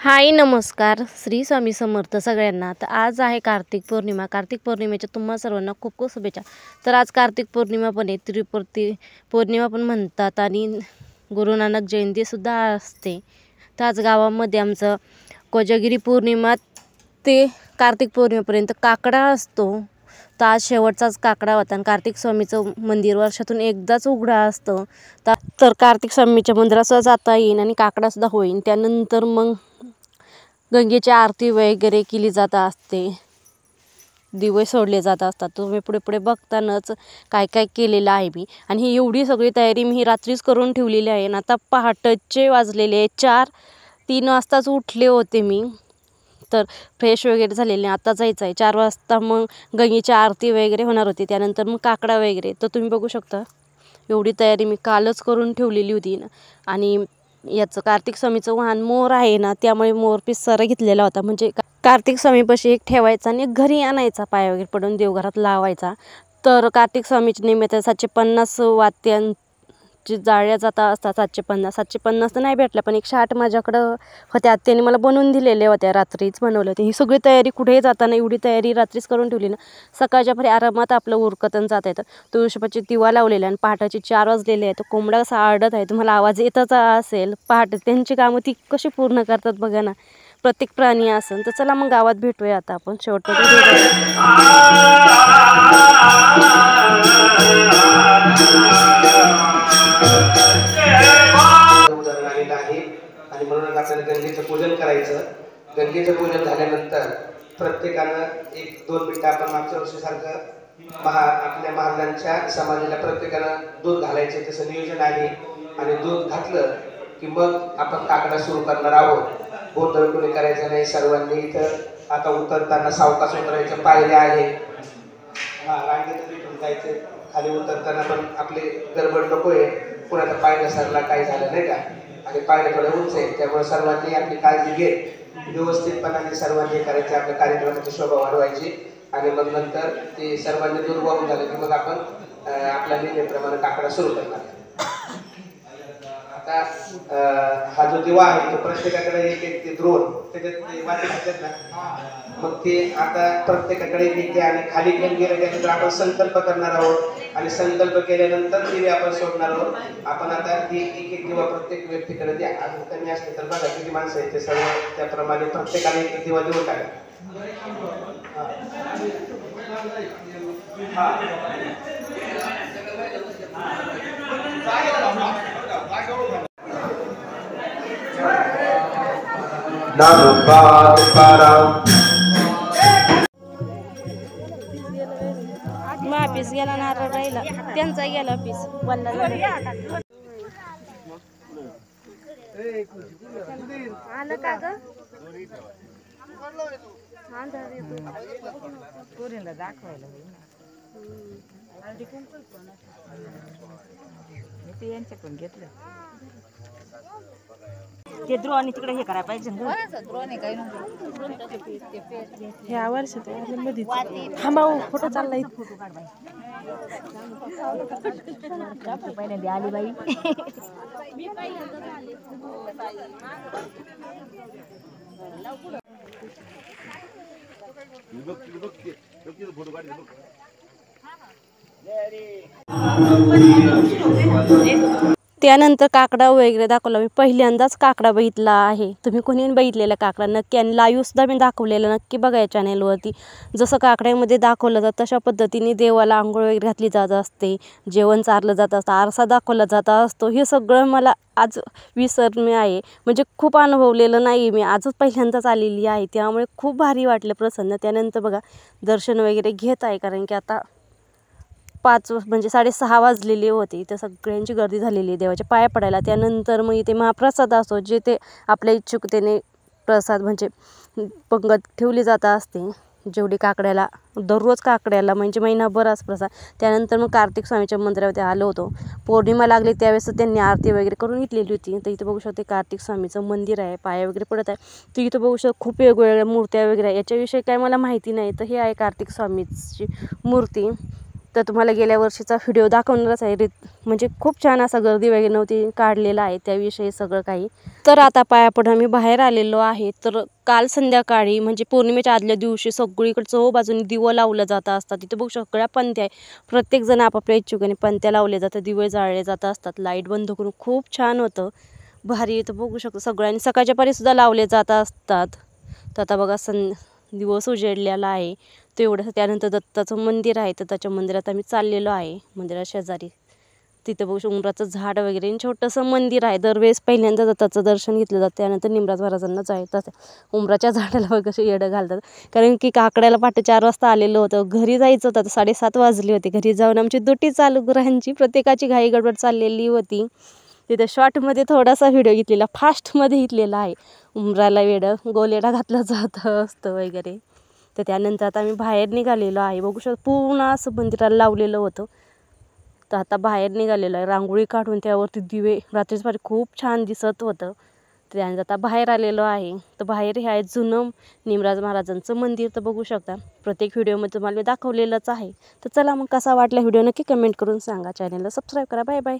हाय नमस्कार, श्री स्वामी समर्थ सगळ्यांना। तर आज आहे कार्तिक पौर्णिमा। कार्तिक पौर्णिमेच्या तुम्हा सर्वांना खूप खूप शुभेच्छा। तर आज कार्तिक पौर्णिमा पण आहे, त्रिपुर्ती पौर्णिमा पण म्हणतात आणि गुरु नानक जयंतीसुद्धा असते। तर आज गावामध्ये आमचं कोजागिरी पौर्णिमा ते कार्तिक पौर्णिमेपर्यंत काकडा असतो। तर आज शेवटचाच काकडा होता आणि कार्तिक स्वामीचं मंदिर वर्षातून एकदाच उघडं असतं। तर कार्तिक स्वामीच्या मंदिरात जाता येईल आणि काकडासुद्धा होईल। त्यानंतर मग गंगेची आरती वगैरे केली जात असते, दिवे सोडले जात असतात। तुम्ही पुढे पुढे बघतानाच काय काय केलेलं आहे मी। आणि ही एवढी सगळी तयारी मी रात्रीच करून ठेवलेली आहे ना। आता पहाटेचे वाजलेले 4-3 वाजताच उठले होते मी। तर फ्रेश वगैरे झालेले, आता जायचं आहे 4 वाजता। मग गंगेची आरती वगैरे होणार होती, त्यानंतर मग काकडा वगैरे। तर तुम्ही बघू शकता एवढी तयारी मी कालच करून ठेवलेली होती ना। आणि याचं कार्तिक स्वामीचं वाहन मोर आहे ना, त्यामुळे मोर पिसारा घेतलेला होता। म्हणजे कार्तिक स्वामीपाशी एक ठेवायचा आणि एक घरी आणायचा, पाय वगैरे पडून देवघरात लावायचा। तर कार्तिक स्वामीच्या निमित्त 750 वात्यांची जाळ्या जाता असतात। 750 तर नाही भेटल्या, पण 108 माझ्याकडं होत्या। त्यांनी मला बनवून दिलेल्या होत्या, रात्रीच बनवलं होतं। ही सगळी तयारी कुठेही जाताना एवढी तयारी रात्रीच करून ठेवली ना, सकाळच्या फरी आरामात आपलं उरकतन जाता येतं। तुळशीपाची दिवा लावलेला आणि पहाटेचे 4 वाजलेले आहे। तो कोंबडा कसा आरडत आहे, तुम्हाला आवाज येतच असेल। पहाटे त्यांची कामं ती कशी पूर्ण करतात बघा ना, प्रत्येक प्राणी असेल। तर चला मग गावात भेटूया आता आपण शेवटपर्यंत। आणि म्हणून आपल्याला गंगेचं पूजन करायचं। गंगेचं पूजन झाल्यानंतर प्रत्येकानं 1-2 मिनिटं आपण मागच्या वर्षीसारखं आपल्या महाराजांच्या समाधीला प्रत्येकानं दूध घालायचे, तसं नियोजन आहे। आणि दूध घातलं की मग आपण काकडा सुरू करणार आहोत। गोंधळ कोणी करायचं नाही, सर्वांनी इथं आता उतरताना सावकाश उतरायचं, पायऱ्या आहे रांगेत इथून जायचं। खाली उतरताना पण आपले गडबड नको आहे, कुणाचा पाय घसरला काय झालं नाही का। आणि पायऱ्या थोड्या उंच आहेत, त्यामुळे सर्वांनी आपली काळजी घेत व्यवस्थितपणाने सर्वांनी करायचे, आपल्या कार्यक्रमाची शोभा वाढवायची। आणि मग नंतर ते सर्वांनी दूर वाहून झालं की मग आपण आपल्या नेहमीप्रमाणे काकडा सुरू करणार। आता हा जो दिवा आहे तो प्रत्येकाकडे एक ते द्रोण त्याच्यात वाटी घालतात ना, मग ते आता प्रत्येकाकडे एक द्या आणि खाली घेऊन गेलं त्यानंतर आपण संकल्प करणार आहोत। आणि संकल्प केल्यानंतर दिवे आपण सोडणार आहोत। आपण आता ती एक दिवा प्रत्येक व्यक्तीकडे द्या। अजून कमी असले तर बघा किती माणसं आहेत ते सर्व त्याप्रमाणे प्रत्येकाने एक दिवा देऊन टाका। पीस गेला नारळ राहिला, त्यांचा गेला पीस वल्ला आलं का ग दाखवायला ते यांच्याकडून घेतलं। ते द्रोणी तिकडे हे करायला पाहिजे ह्या वर्षात थांबाव फोटो चाललाय। पहिल्यांदा आली बाई त्यानंतर काकडा वगैरे दाखवला। मी पहिल्यांदाच काकडा बघितला आहे। तुम्ही कोणी बघितलेला काकडा नक्की, आणि लाईव्हसुद्धा मी दाखवलेलं, नक्की बघा या चॅनेलवरती। जसं काकड्यामध्ये दाखवलं जातं तशा पद्धतीने देवाला आंघोळ वगैरे घातली जात असते, जेवण चारलं जात असतं, आरसा दाखवला जात असतो। हे सगळं मला आज विसरणे आहे, म्हणजे खूप अनुभवलेलं नाही मी, आजच पहिल्यांदाच आलेली आहे, त्यामुळे खूप भारी वाटलं, प्रसन्न। त्यानंतर बघा दर्शन वगैरे घेत आहे, कारण की आता 5 म्हणजे 6:30 वाजलेले होते। इथं सगळ्यांची गर्दी झालेली आहे देवाच्या पाया पडायला। त्यानंतर मग इथे महाप्रसाद असतो, जे ते आपल्या इच्छुकतेने प्रसाद म्हणजे पंगत ठेवली जात असते। जेवढी काकड्याला दररोज काकड्याला म्हणजे महिनाभरच प्रसाद। त्यानंतर मग कार्तिक स्वामीच्या मंदिरामध्ये आलो होतो, पौर्णिमा लागली त्यावेळेस त्यांनी आरती वगैरे करून घेतलेली होती। तर इथं बघू शकते कार्तिक स्वामीचं मंदिर आहे, पाया वगैरे पडत आहे। तर इथं बघू शकतो खूप वेगवेगळ्या मूर्त्या वगैरे आहे, याच्याविषयी काय मला माहिती नाही। तर हे आहे कार्तिक स्वामीची मूर्ती। तर तुम्हाला गेल्या वर्षीचा व्हिडिओ दाखवणारच आहे. म्हणजे खूप छान असा गर्दी वगैरे नव्हती काढलेला आहे त्याविषयी सगळं काही. तर आता पाया पडून आम्ही बाहेर आलेलो आहे. तर काल संध्याकाळी म्हणजे पौर्णिमेच्या आदल्या दिवशी सगळीकडे चहूबाजूने दिवं लावलं जात असतात. तिथे बघू सगळ्या पंत्या आहे. प्रत्येकजण आपापल्या इच्छुकाने पंत्या लावले जातात, दिवे जाळले जात असतात, लाईट बंद करून खूप छान होतं, भारी. इथं बघू शकतो सगळ्यांनी सकाळच्या पारीसुद्धा लावले जात असतात. तर आता बघा दिवस उजेडलेला आहे. तेवढं त्यानंतर दत्ताचं मंदिर आहे, तर त्याच्या मंदिरात आम्ही चाललेलो आहे. मंदिरा शेजारी तिथं बघू उंबराचं झाड वगैरे आणि छोटंसं मंदिर आहे. दरवेळेस पहिल्यांदा दत्ताचं दर्शन घेतलं जातं, त्यानंतर निमराज महाराजांना जायचं असतं. उंबराच्या झाडाला बघ कसे येडं घालतात, कारण की काकड्याला पहाटे 4 वाजता आलेलं होतं, घरी जायचं होतं. तर 7:30 वाजले होते. घरी जाऊन आमची दुटी चालू ग्रहांची प्रत्येकाची घाई गडबड चाललेली होती. तिथे शॉर्टमध्ये थोडासा व्हिडिओ घेतलेला, फास्टमध्ये घेतलेला आहे. उंबराला गोलेडा घातला जात असतं वगैरे. तर त्यानंतर आता आम्ही बाहेर निघालेलो आहे. बघू शकतो पूर्ण असं मंदिराला लावलेलं होतं. तर आता बाहेर निघालेलो आहे, रांगोळी काढून त्यावरती दिवे रात्रीच पारी खूप छान दिसत होतं. त्यानंतर आता बाहेर आलेलो आहे. तर बाहेर हे आहे जुनं निमराज महाराजांचं मंदिर. तर बघू शकता प्रत्येक व्हिडिओमध्ये तुम्हाला मी दाखवलेलंच आहे. तर चला मग कसा वाटला व्हिडिओ नक्की कमेंट करून सांगा. चॅनलला सबस्क्राईब करा. Bye bye.